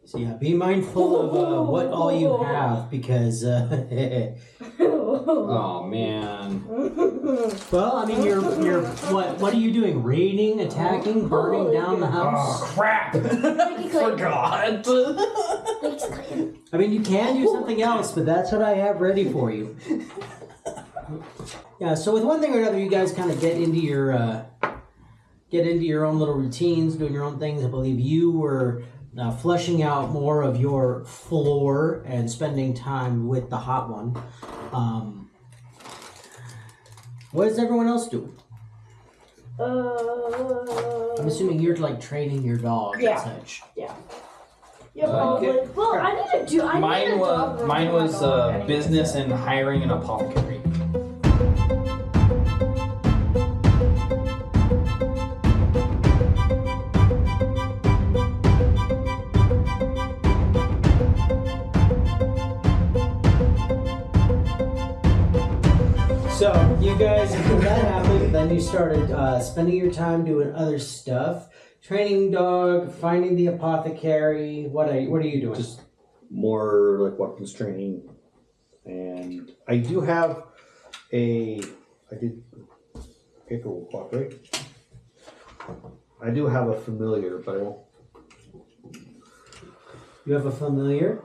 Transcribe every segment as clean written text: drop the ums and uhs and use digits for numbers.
So yeah, be mindful of what all you have because. Oh man. Well, I mean, you're what are you doing? Raiding, attacking, burning down the house? Oh crap! Forgot. I mean, you can do something else, but that's what I have ready for you. Yeah. So with one thing or another, you guys kind of get into your own little routines, doing your own things. I believe you were fleshing out more of your floor and spending time with the hot one. What does everyone else do? I'm assuming you're like training your dog and such. Yeah. Yeah, probably. Well, I need to do. Mine was business and hiring an apothecary. So, you guys, when that happened, then you started spending your time doing other stuff. Training dog, finding the apothecary. What are you doing? Just more like weapons training. And I do have paperwork, right? I do have a familiar, but I won't. You have a familiar?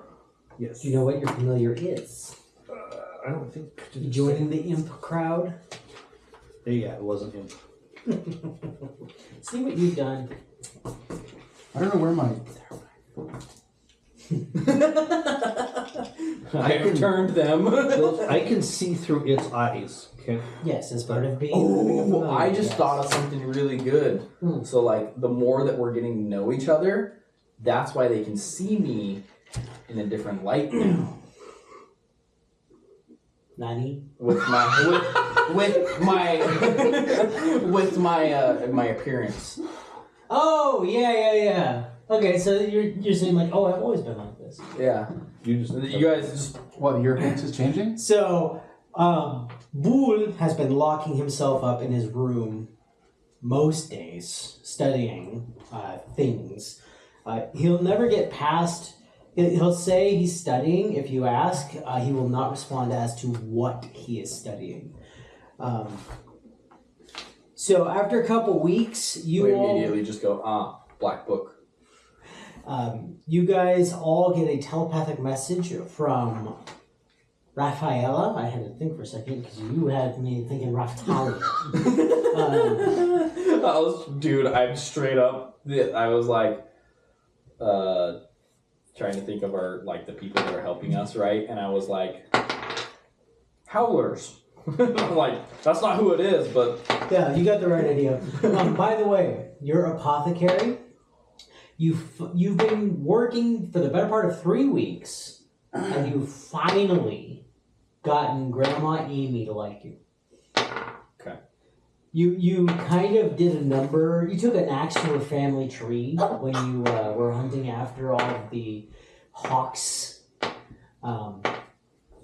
Yes. Do you know what your familiar is? I don't think. You joining the imp crowd? Yeah, it wasn't him. See what you've done. I don't know where my... I have turned them. I can see through its eyes. Okay. Yes, as part of being. Oh, I just thought of something really good. So, like, the more that we're getting to know each other, that's why they can see me in a different light now. Nani? With my appearance. Oh, yeah. Okay, so you're saying like, oh, I've always been like this. Yeah. You guys just... What, your appearance is changing? So, Boole has been locking himself up in his room most days, studying things. He'll never get past... He'll say he's studying. If you ask, he will not respond as to what he is studying. So after a couple weeks, you immediately just go, black book. You guys all get a telepathic message from Rafaela. I had to think for a second because you had me thinking Raftalia. I'm straight up. I was like, trying to think of the people that are helping us, right? And I was like, Howlers. I'm like, that's not who it is, but... Yeah, you got the right idea. By the way, your apothecary, you've been working for the better part of 3 weeks, and you've finally gotten Grandma Amy to like you. Okay. You kind of did a number. You took an axe to her family tree when you were hunting after all of the hawks.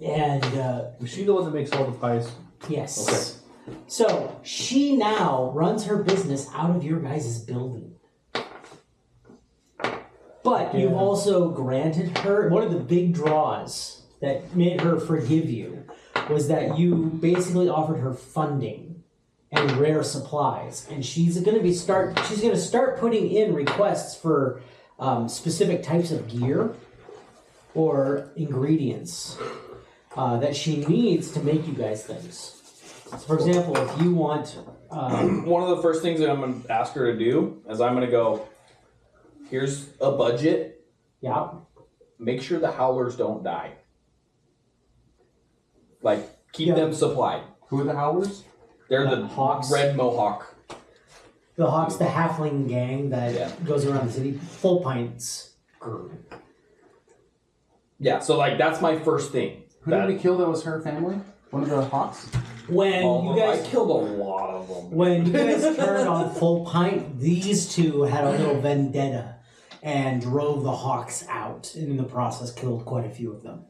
Is she the one that makes all the pies? Yes. Okay. So she now runs her business out of your guys' building. But you've also granted her, one of the big draws that made her forgive you was that you basically offered her funding and rare supplies, and she's going to start putting in requests for specific types of gear or ingredients that she needs to make you guys things. So for example, if you want, one of the first things that I'm going to ask her to do is I'm going to go, here's a budget. Yeah. Make sure the Howlers don't die. Like, keep them supplied. Who are the Howlers? They're the Hawks. Red Mohawk. The Hawks, the halfling gang that goes around the city, full pints. Yeah, so like that's my first thing. Who did we kill that was her family? One of the Hawks? I killed a lot of them. When you guys turned on full pint, these two had a little vendetta and drove the Hawks out, and in the process killed quite a few of them.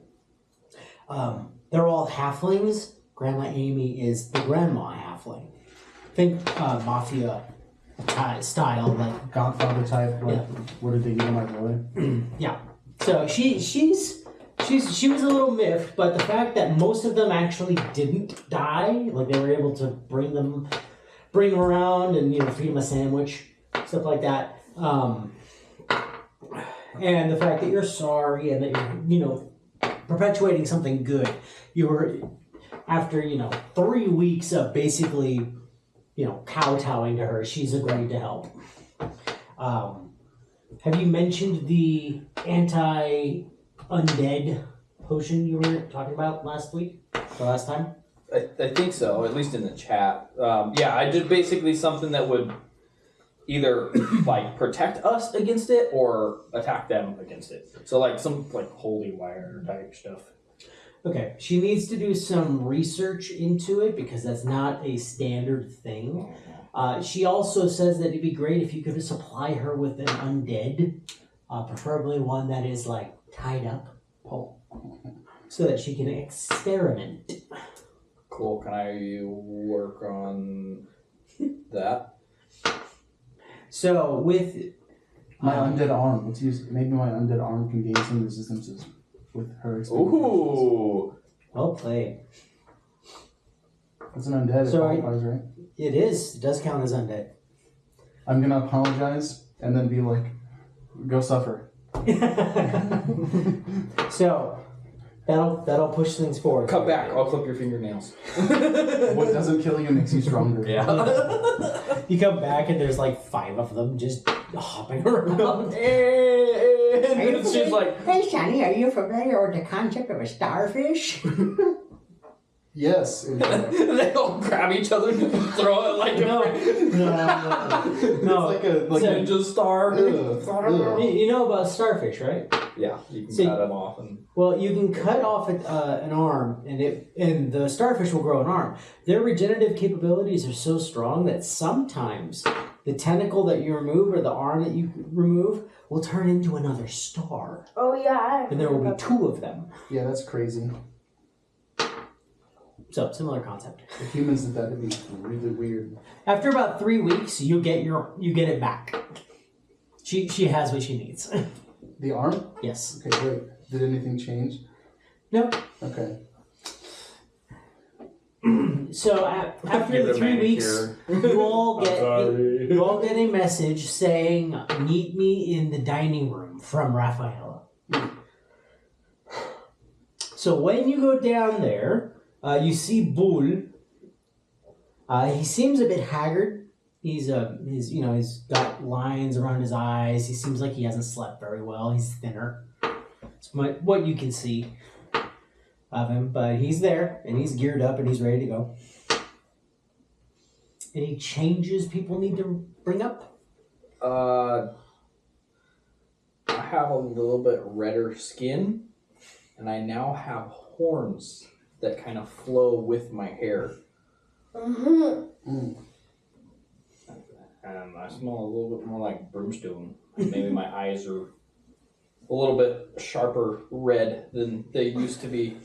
They're all halflings. Grandma Amy is the grandma halfling. Think mafia style, like Godfather type, like, yeah. What did they do to my boy? Yeah. So she was a little miffed, but the fact that most of them actually didn't die, like they were able to bring them around and feed them a sandwich, stuff like that. And the fact that you're sorry and that you're perpetuating something good. You were after 3 weeks of basically kowtowing to her. She's agreed to help. Have you mentioned the anti-undead potion you were talking about last time? I think so, at least in the chat. Yeah, I did basically something that would either like protect us against it or attack them against it. So like some like holy wire type stuff. Okay, she needs to do some research into it because that's not a standard thing. She also says that it'd be great if you could supply her with an undead, preferably one that is like tied up, so that she can experiment. Cool. Can I work on that? So with my undead arm, let's use maybe my undead arm can gain some resistances with her experience. Ooh. Well played. It's an undead, So it qualifies, right? It is. It does count as undead. I'm gonna apologize and then be like, go suffer. So that'll push things forward. Cut back. I'll clip your fingernails. What doesn't kill you makes you stronger. Yeah. You come back and there's like 5 of them just hopping around. And she's like, Hey, Sonny, are you familiar with the concept of a starfish? Yes. they all grab each other and throw it like No. No. It's like So- a ninja star. You know about starfish, right? Yeah, you can So- cut them off and. Well, you can cut off an arm, and the starfish will grow an arm. Their regenerative capabilities are so strong that sometimes the tentacle that you remove or the arm that you remove will turn into another star, Oh yeah. and there will be 2 of them. Yeah, that's crazy. So similar concept. If humans did that, it'd be really weird. After about 3 weeks, you get it back. She has what she needs. The arm? Yes. Okay, great. Did anything change? No. Okay. So after Give the it a 3 weeks, manicure. you all get a message saying, "Meet me in the dining room" from Rafaela. So when you go down there, you see Bull. He seems a bit haggard. He's got lines around his eyes. He seems like he hasn't slept very well. He's thinner. It's what you can see of him, but he's there and he's geared up and he's ready to go. Any changes people need to bring up? I have a little bit redder skin, and I now have horns that kind of flow with my hair. Mm. And I smell a little bit more like brimstone. Maybe my eyes are a little bit sharper red than they used to be.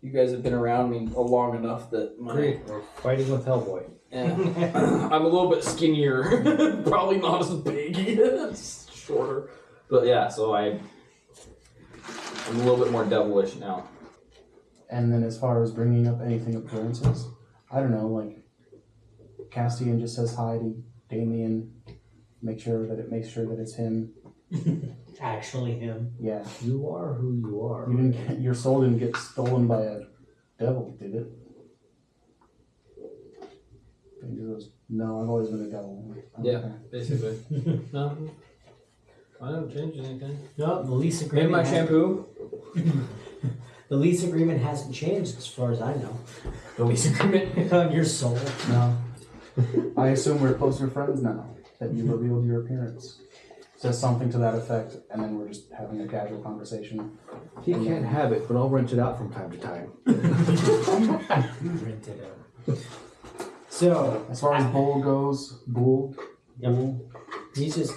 You guys have been around me long enough that my... Great, we're fighting with Hellboy. Yeah. I'm a little bit skinnier. Probably not as big. It's shorter. But yeah, so I'm a little bit more devilish now. And then as far as bringing up anything appearances, I don't know, like Castian just says hi to Damien, makes sure that it's him. Actually him. Yeah. You are who you are. Your soul didn't get stolen by a devil, did it? And he goes, no, I've always been a devil. Yeah, Okay. basically. No, I don't change anything. No, the lease Maybe agreement. my shampoo. The lease agreement hasn't changed as far as I know. The lease agreement. On your soul. No. I assume we're closer friends now that you revealed your appearance. Says something to that effect, and then we're just having a casual conversation. He can't have it, but I'll rent it out from time to time. Rent it out. So, As far as Bull goes, Bull. he's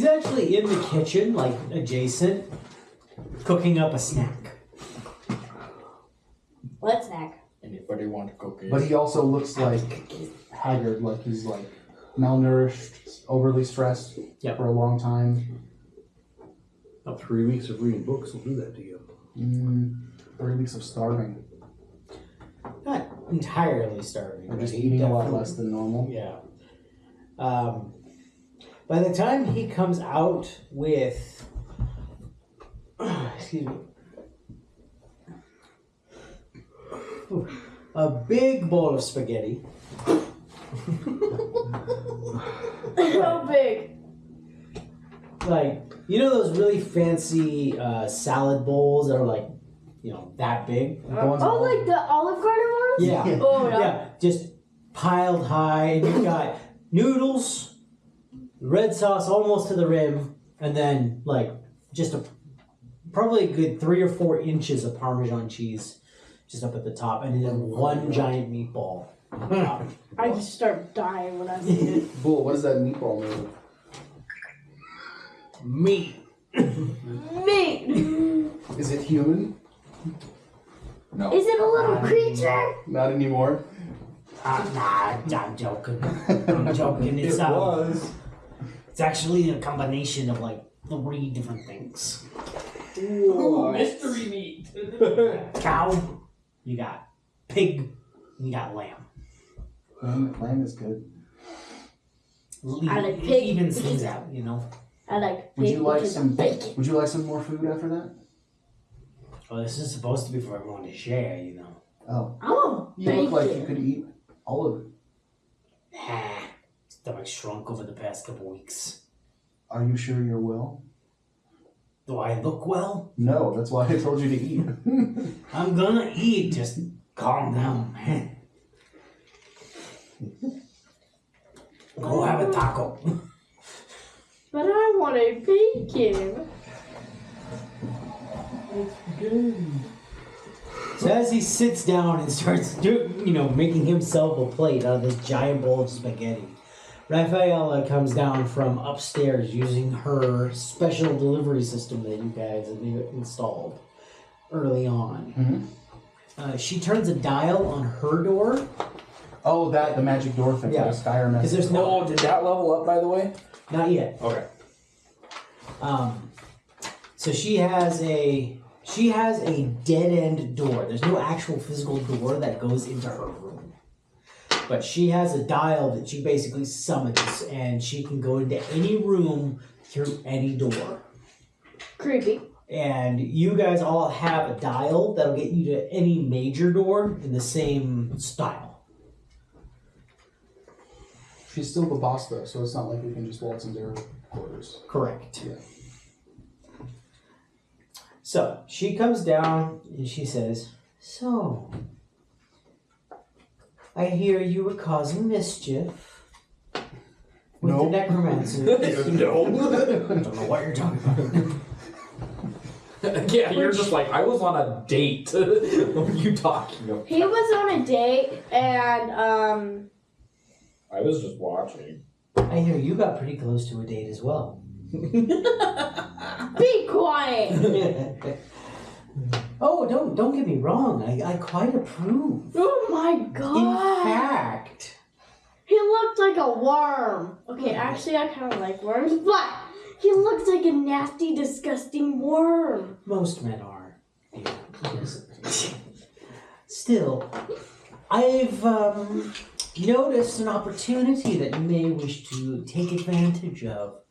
actually in the kitchen, like adjacent, cooking up a snack. What snack? Anybody want cookies? But he also looks like haggard, like he's like malnourished, overly stressed Yep. for a long time. About 3 weeks of reading books will do that to you. 3 weeks of starving. Not entirely starving. Or just but eating a lot definitely- less than normal. Yeah. By the time he comes out with, excuse me, a big bowl of spaghetti. How big? Like, you know those really fancy salad bowls that are like, that big? Oh, like the Olive Garden ones? Yeah. Oh, yeah. Yeah, just piled high, and you've got noodles, red sauce almost to the rim, and then like just probably a good 3 or 4 inches of Parmesan cheese just up at the top, and then one giant meatball. I just start dying when I see it. Bull, what is that meatball made of? Meat. Meat! Is it human? No. Is it a little creature? Not anymore. Nah, I'm joking. I'm joking. It's it's actually a combination of like 3 different things. Ooh, mystery meat. Cow, you got pig, you got lamb. Lamb is good. I like pig. Evens things out, I like Would pig you like because some of bacon. Would you like some more food after that? Well, this is supposed to be for everyone to share, Oh, I want you bacon. look like you could eat all of it. Stomach shrunk over the past couple weeks. Are you sure you're well? Do I look well? No, that's why I told you to eat. I'm gonna eat. Just calm down, man. Go have a taco. But I want a bacon. So as he sits down and starts making himself a plate out of this giant bowl of spaghetti, Rafaela comes down from upstairs using her special delivery system that you guys have installed early on. She turns a dial on her door. Oh, the magic door thing. Yeah. The Skyrim Because message. there's no... Oh, did that level up, by the way? Not yet. Okay. So she has a dead end door. There's no actual physical door that goes into her room. But she has a dial that she basically summons, and she can go into any room through any door. Creepy. And you guys all have a dial that'll get you to any major door in the same style. She's still the boss though, so it's not like we can just waltz into her quarters. Correct. Yeah. So she comes down and she says, "So, I hear you were causing mischief with No. the Necromancer." No. Don't know what you're talking about. Yeah, you're just like, I was on a date. What are you talking about? He was on a date and I was just watching. I hear you got pretty close to a date as well. be quiet. Oh, don't get me wrong. I quite approve. Oh my In god. fact, He looked like a worm. Okay, actually I kinda like worms, but he looks like a nasty, disgusting worm. most men are. Yeah, yes. Still, I've noticed an opportunity that you may wish to take advantage of.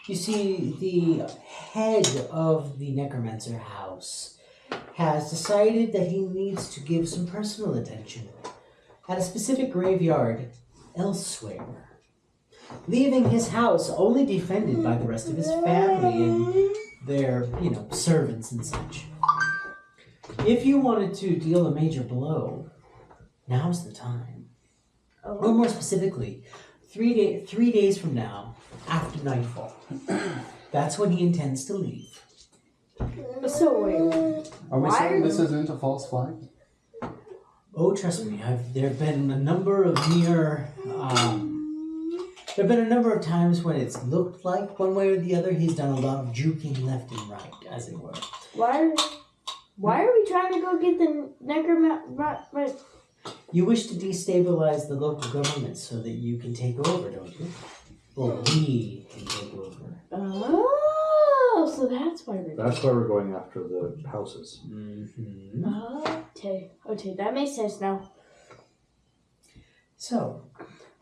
You see, the head of the Necromancer house has decided that he needs to give some personal attention at a specific graveyard elsewhere, leaving his house only defended by the rest of his family and their, servants and such. If you wanted to deal a major blow, now's the time. Or more specifically, 3 days from now, after nightfall. That's when he intends to leave. So wait. Are we Why saying are this isn't a false flag? Oh, trust me, there have been a number of there have been a number of times when it's looked like one way or the other. He's done a lot of juking left and right, as it were. Why are we trying to go get the Necromancer? You wish to destabilize the local government so that you can take over, don't you? Well, we can take over. Oh, so that's why we're That's why we're going after the houses. Mm-hmm. Okay, that makes sense now. So,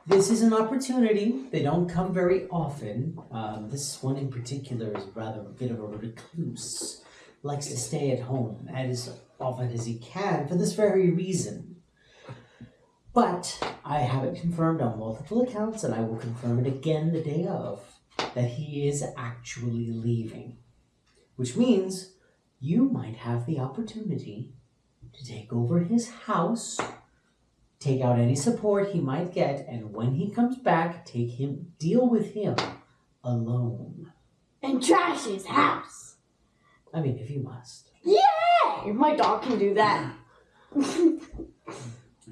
this is an opportunity. They don't come very often. This one in particular is rather a bit of a recluse. Likes to stay at home as often as he can for this very reason. But I have it confirmed on multiple accounts, and I will confirm it again the day of, that he is actually leaving. Which means you might have the opportunity to take over his house, take out any support he might get, and when he comes back, deal with him alone. And trash his house. I mean, if you must. Yeah! My dog can do that.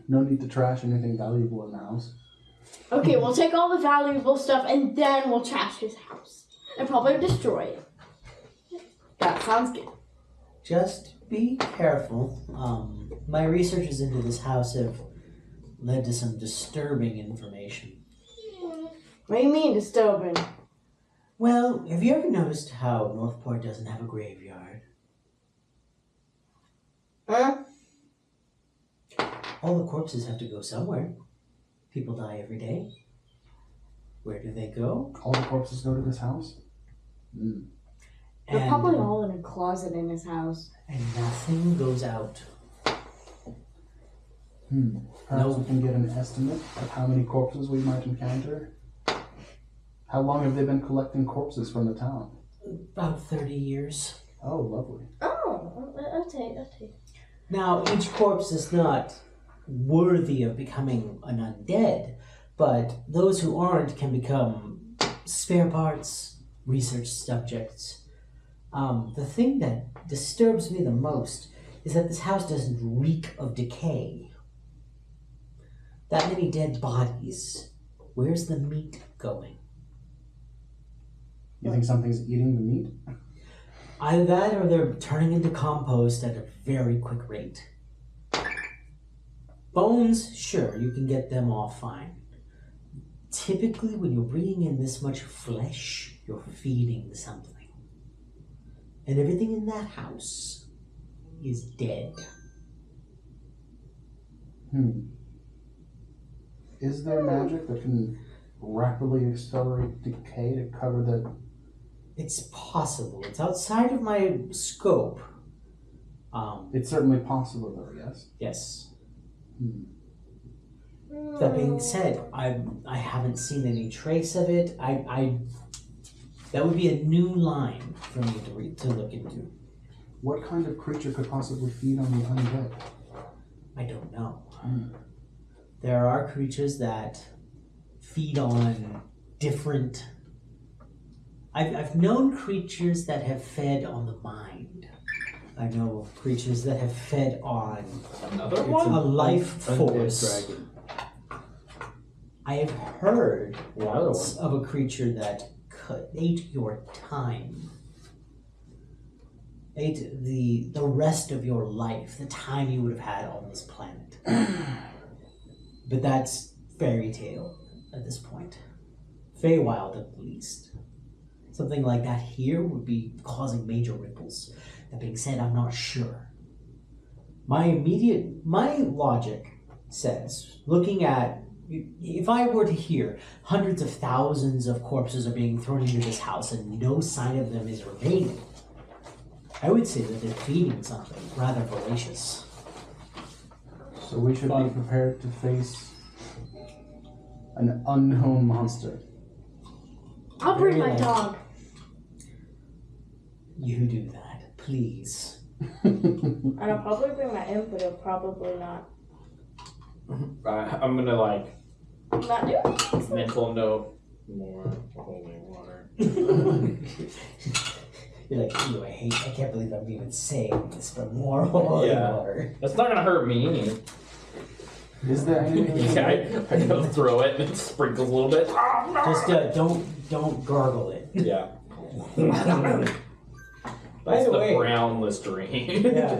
No need to trash anything valuable in the house. Okay, we'll take all the valuable stuff and then we'll trash his house. And probably destroy it. That sounds good. Just be careful. My researches into this house have led to some disturbing information. What do you mean disturbing? Well, have you ever noticed how Northport doesn't have a graveyard? Huh? All the corpses have to go somewhere. People die every day. Where do they go? All the corpses go to this house? They're probably all in a closet in his house. And nothing goes out. Perhaps we can get an estimate of how many corpses we might encounter. How long have they been collecting corpses from the town? About 30 years. Oh, lovely. Oh, okay. Now, each corpse is not worthy of becoming an undead, but those who aren't can become spare parts, research subjects. The thing that disturbs me the most is that this house doesn't reek of decay. That many dead bodies. Where's the meat going? You think something's eating the meat? Either that or they're turning into compost at a very quick rate. Bones, sure, you can get them all fine. Typically, when you're bringing in this much flesh, you're feeding something. And everything in that house is dead. Is there magic that can rapidly accelerate decay to cover the... It's possible. It's outside of my scope. It's certainly possible, though, yes? Yes. That being said, I haven't seen any trace of it. That would be a new line for me to look into. What kind of creature could possibly feed on the undead? I don't know. There are creatures that feed on different... I've known creatures that have fed on the mind. I know creatures that have fed on Another a one? life force. Undead dragon. I have heard once of a creature that ate your time. Ate the rest of your life, the time you would have had on this planet. But that's fairy tale at this point. Feywild at least. Something like that here would be causing major ripples. That being said, I'm not sure. My logic says, looking at, if I were to hear hundreds of thousands of corpses are being thrown into this house and no sign of them is remaining, I would say that they're feeding something rather voracious. So we should be prepared to face an unknown monster. I'll bring my Very dog. You do that, please. And I'll probably bring my imp, but he'll probably not. I'm gonna Not do it. mental note more holy water. You're like, ew, I can't believe I'm even saying this, but more holy water. That's not gonna hurt me. Is there anything? Yeah, I go throw it and it sprinkles a little bit. Just don't gargle it. Yeah. By It's the the way, brown Listerine. yeah.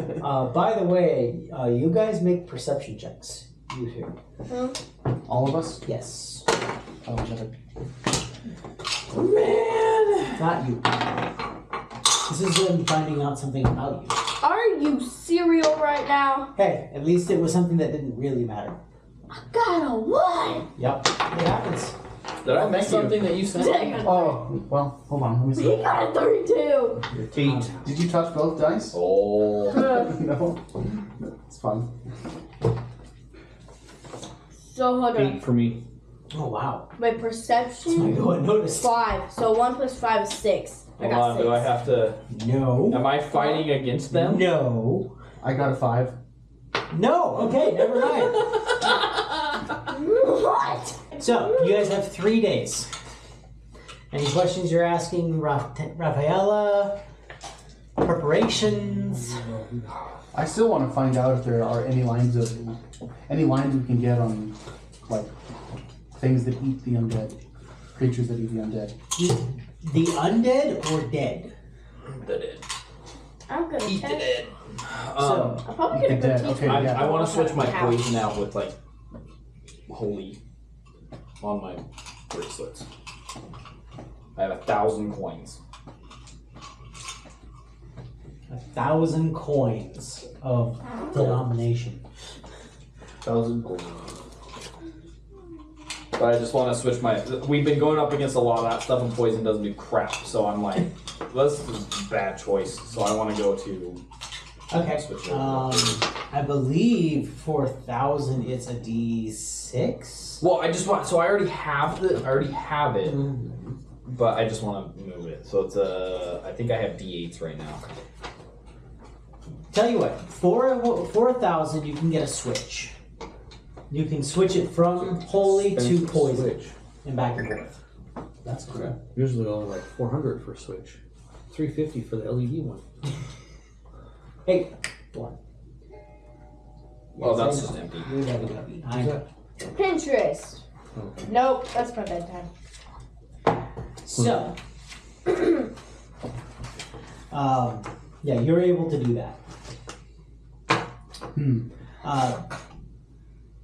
By the way, you guys make perception checks. You two. All of us? Yes. Oh, shut it. Man! Not you. This is them finding out something about you. Are you cereal right now? Hey, at least it was something that didn't really matter. I got a 1. Yep, it happens. Did I miss something that you said? Oh, well, hold on. Let me He see. got a 3 too. Your feet. Did you touch both dice? Oh. No. It's fun. So hold on. 8 for me. Oh wow. My That's why perception no one noticed. 5. So 1 plus 5 is 6. I Hold got on, 6. do I have to... No. Am I fighting against them? No. I got a 5. No. Okay, never mind. What? So you guys have 3 days. Any questions you're asking, Rafaela? Preparations? I still want to find out if there are any lines we can get on, like, things that eat the undead, creatures that eat the undead. The undead or dead? The dead. I'm gonna Eat the check. dead. So, I'm probably Eat gonna the go dead. teach Okay, my yeah. I want to switch my house. poison out with, like, holy on my bracelets. I have 1,000 coins. 1,000 coins of denomination. 1,000 gold. But I just want to switch my... We've been going up against a lot of that stuff, and poison doesn't do crap. So I'm like, this is a bad choice. So I want to go to... Okay. Switch it over. I believe for 1,000 it's a D6. Well, I just want... So I already have it, but I just want to move it. So it's a... I think I have D8s right now. Tell you what, for 1,000 you can get a switch. You can switch it from holy to poison Switch. and back and forth. That's cool. Okay. Usually only like 400 for Switch. 350 for the LED one. Hey, one. Well, that's Yes, just empty. You're never gonna be. I know. Pinterest. Okay. Nope, that's my bedtime. So, yeah, you're able to do that.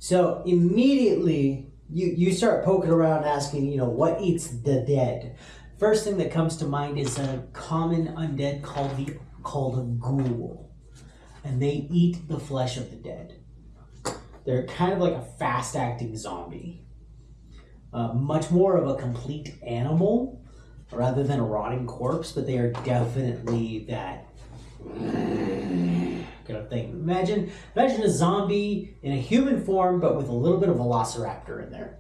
So immediately you start poking around asking, what eats the dead? First thing that comes to mind is a common undead called a ghoul. And they eat the flesh of the dead. They're kind of like a fast-acting zombie. Much more of a complete animal rather than a rotting corpse, but they are definitely that kind of thing. Imagine a zombie in a human form, but with a little bit of velociraptor in there.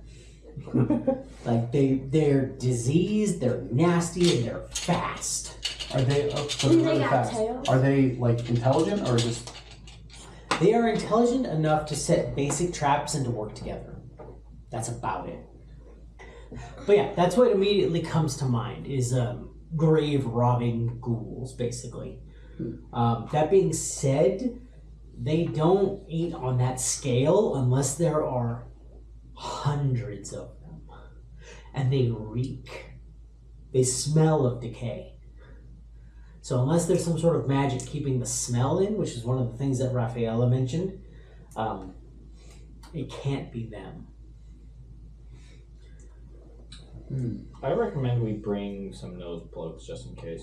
Like they're diseased, they're nasty, and they're fast. Are they? So Do they're they really got fast. tails? Are they like intelligent or just? They are intelligent enough to set basic traps and to work together. That's about it. But yeah, that's what immediately comes to mind is grave robbing ghouls, basically. That being said, they don't eat on that scale unless there are hundreds of them. And they reek. They smell of decay. So unless there's some sort of magic keeping the smell in, which is one of the things that Rafaela mentioned, it can't be them. I recommend we bring some nose plugs just in case.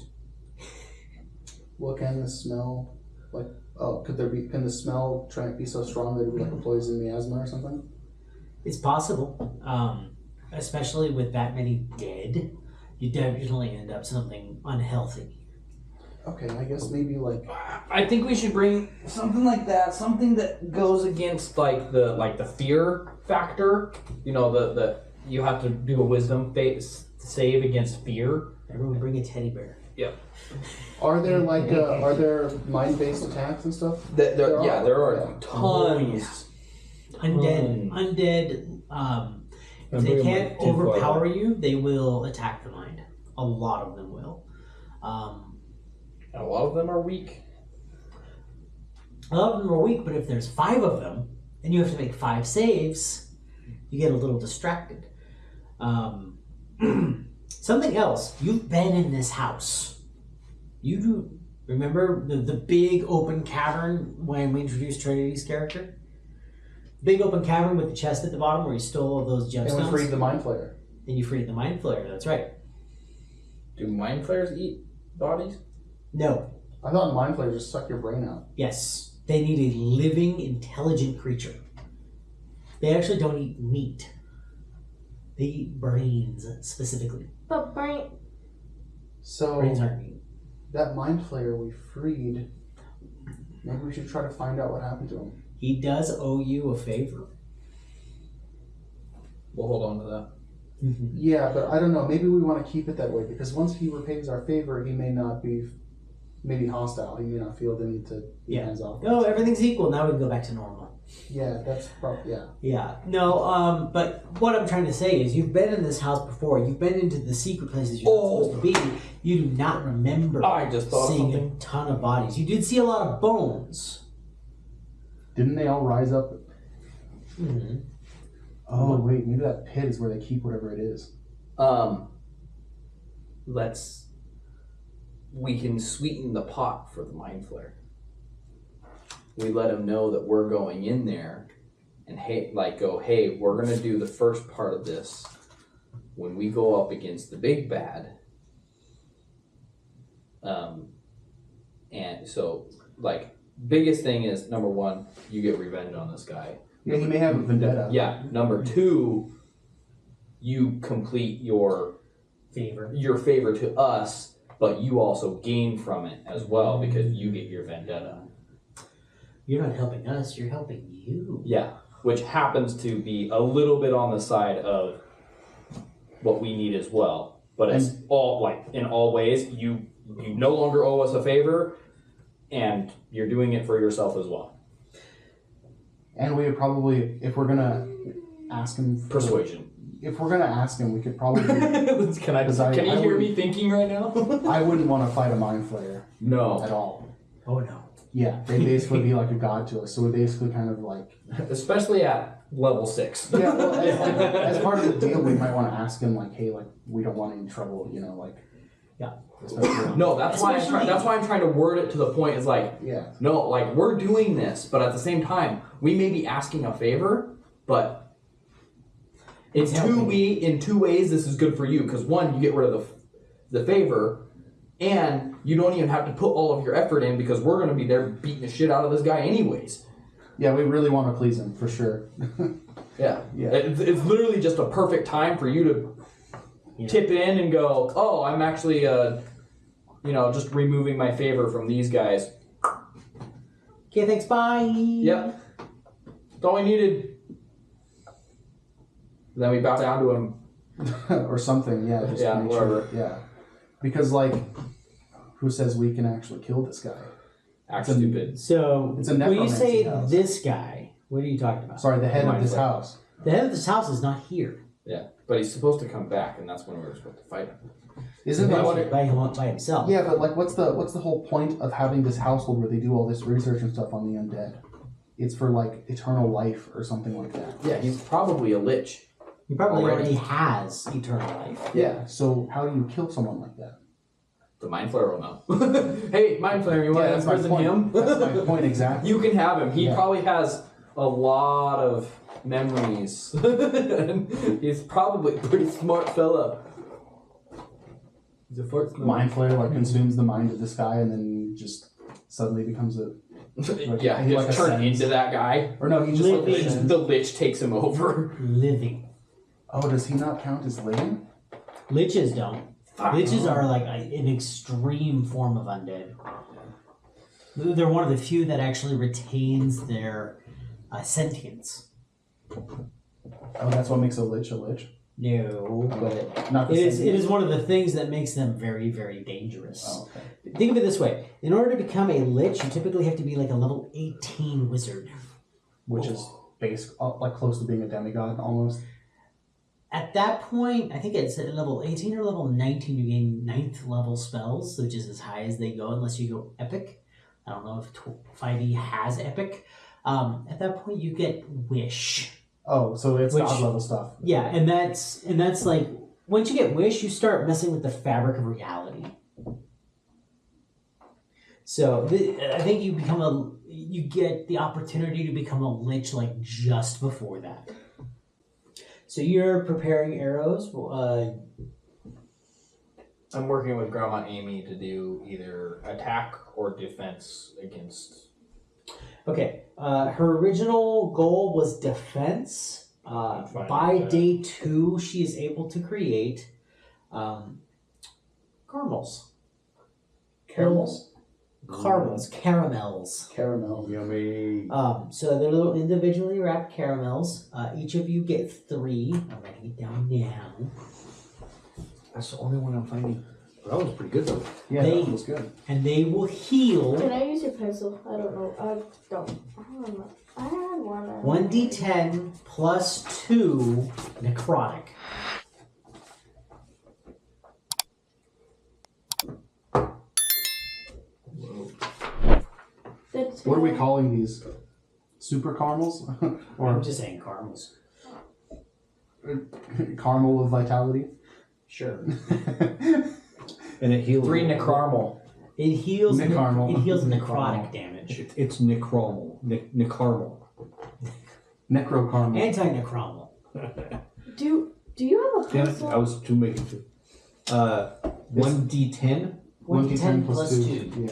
What can the smell like? Oh, can the smell try and be so strong that it would like a poison miasma or something? It's possible, especially with that many dead. You definitely end up something unhealthy. Okay, I guess maybe like I think we should bring something like that, something that goes against like the fear factor. The you have to do a wisdom save against fear. Everyone bring a teddy bear. Yep. are there mind-based attacks and stuff? There are Yeah. tons. Undead. If they can't overpower you, they will attack the mind. A lot of them will. And a lot of them are weak. A lot of them are weak, but if there's 5 of them, and you have to make 5 saves, you get a little distracted. Something else. You've been in this house. You do remember the big open cavern when we introduced Trinity's character? Big open cavern with the chest at the bottom where you stole all those And we freed gemstones. the mind flayer. And you freed the Mind Flayer, that's right. Do mind flayers eat bodies? No. I thought Mind Flayer just suck your brain out. Yes. They need a living, intelligent creature. They actually don't eat meat. They eat brains, specifically. But Brent, So Brains aren't meat. that Mind Flayer we freed, maybe we should try to find out what happened to him. He does owe you a favor. We'll hold on to that. Yeah, but I don't know. Maybe we want to keep it that way because once he repays our favor, he may not be maybe hostile. He may not feel the need to be hands off. No, everything's equal. Now we can go back to normal. Yeah, that's probably Yeah. No, but what I'm trying to say is you've been in this house before. You've been into the secret places you're not supposed to be. You do not remember I just thought seeing something. a ton of bodies. You did see a lot of bones. Didn't they all rise up? Mm-hmm. Oh wait, maybe that pit is where they keep whatever it is. We can sweeten the pot for the Mind Flayer. We let him know that we're going in there and hey, we're gonna do the first part of this when we go up against the big bad. And so, biggest thing is, number one, you get revenge on this guy. Yeah, he may have a vendetta. Yeah. Number two, you complete your favor to us, but you also gain from it as well because you get your vendetta. You're not helping us, you're helping you. Yeah, which happens to be a little bit on the side of what we need as well. But it's all, in all ways, you no longer owe us a favor, and you're doing it for yourself as well. And we would probably, if we're gonna ask him for, Persuasion. If we're gonna ask him, we could probably. Can you hear me thinking right now? I wouldn't want to fight a Mind Flayer. No. At all. Oh no. Yeah, they basically be like a god to us. So we basically kind of Especially at level 6. Yeah, well, as part of the deal, we might want to ask him hey, we don't want any trouble, Yeah. No, that's why I'm trying to word it to the point is no, we're doing this, but at the same time, we may be asking a favor, but in two ways this is good for you because one, you get rid of the favor, and you don't even have to put all of your effort in because we're going to be there beating the shit out of this guy anyways. Yeah, we really want to please him for sure. Yeah. It's literally just a perfect time for you to tip in and go, oh, I'm actually, just removing my favor from these guys. Okay, thanks, bye. Yep. That's all we needed. Then we bow down to him. Or something, yeah. Just yeah, make whatever. Sure, yeah. Because, who says we can actually kill this guy? Act stupid. So, it's a when you necromancy say house. this guy, what are you talking about? Sorry, the head of this house. The head of this house is not here. Yeah, but he's supposed to come back, and that's when we're supposed to fight him. Isn't that what by himself? Yeah, but what's the whole point of having this household where they do all this research and stuff on the undead? It's for eternal life or something like that. Yeah, he's probably a lich. He probably already has eternal life. Yeah. So how do you kill someone like that? The Mind Flayer will know. Hey, Mind Flayer, you want to imprison him? That's my point exactly. You can have him. He probably has a lot of memories. He's probably a pretty smart fella. He's a smart Mind Flayer consumes the mind of this guy and then just suddenly becomes a yeah, he gets turned into that guy. Or no, he just the lich takes him over. Living. Oh, does he not count as living? Liches don't. Liches are an extreme form of undead. They're one of the few that actually retains their sentience. Oh, that's what makes a lich a lich? No, but not it is one of the things that makes them very, very dangerous. Oh, okay. Think of it this way. In order to become a lich, you typically have to be a level 18 wizard. Which is close to being a demigod almost. At that point, I think it's at level 18 or level 19, you gain 9th level spells, which is as high as they go unless you go epic. I don't know if 5e has epic. At that point, you get wish. Oh, so it's god level stuff. Yeah, and that's once you get wish, you start messing with the fabric of reality. So I think you get the opportunity to become a lich just before that. So you're preparing arrows. I'm working with Grandma Amy to do either attack or defense against. Okay. Her original goal was defense. Fine By with that. day 2, she is able to create caramels. Caramels? Caramels. Caramel. Yummy. So they're little individually wrapped caramels. Each of you get 3. I'm writing it down now. That's the only one I'm finding. That was pretty good though. Yeah, They- that was good. And they will heal Can I use your pencil? I don't know. I don't know. I had one. 1d10 plus 2 necrotic. That's What are we calling these? Super caramels? I'm or just saying caramels. caramel of vitality? Sure. And it heals. 3 Necromal. It heals. Necromal. It heals necrotic Necromal. damage. It's Necromal. Necromal. Necro caramel. Anti-necromal. Do you have a Damn it, pencil? I was two making two. 1d10. 1d10 plus 2. Yeah.